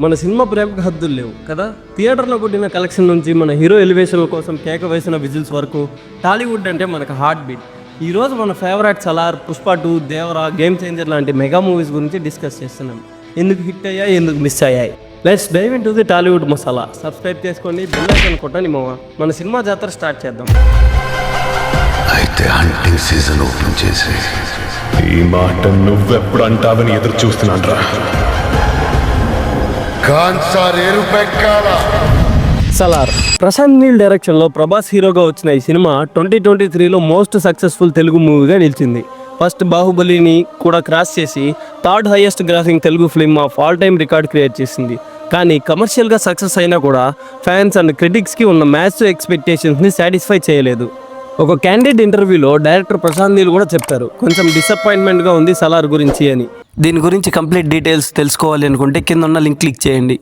మన సినిమా ప్రేమకు హద్దులు లేవు కదా. థియేటర్లో కొట్టిన కలెక్షన్ నుంచి మన హీరో ఎలివేషన్ల కోసం కేక వేసిన విజిల్స్ వరకు టాలీవుడ్ అంటే మనకు హార్ట్ బీట్. ఈరోజు మన favourite Salaar, Pushpa 2, Devara, game changer లాంటి మెగా మూవీస్ గురించి డిస్కస్ చేస్తున్నాం. ఎందుకు హిట్ అయ్యాయి, ఎందుకు మిస్ అయ్యాయి. Let's dive into the Tollywood masala. Subscribe చేసుకోండి, బెల్ ఐకాన్ కొట్టండి మామ. మన సినిమా జాతర స్టార్ట్ చేద్దాం. అయితే హంటింగ్ సీజన్ ఓపెన్ చేసి ఈ మాట నువ్వెప్పుడు అంటావని ఎదురు చూస్తున్నాను రా. సలార్ ప్రశాంత్ నీల్ డైరెక్షన్లో ప్రభాస్ హీరోగా వచ్చిన ఈ సినిమా 2023లో మోస్ట్ సక్సెస్ఫుల్ తెలుగు మూవీగా నిలిచింది. ఫస్ట్ బాహుబలిని కూడా క్రాస్ చేసి third highest grossing Telugu film of all time record create చేసింది. కానీ కమర్షియల్గా సక్సెస్ అయినా కూడా ఫ్యాన్స్ అండ్ క్రిటిక్స్కి ఉన్న మ్యాసివ్ ఎక్స్పెక్టేషన్స్ని సాటిస్ఫై చేయలేదు. ఒక క్యాండిడేట్ ఇంటర్వ్యూలో డైరెక్టర్ ప్రశాంత్ నీల్ కూడా చెప్పారు, కొంచెం డిసప్పాయింట్మెంట్గా ఉంది సలార్ గురించి అని. దీని గురించి కంప్లీట్ డీటెయిల్స్ తెలుసుకోవాలి అనుకుంటే కింద ఉన్న లింక్ క్లిక్ చేయండి.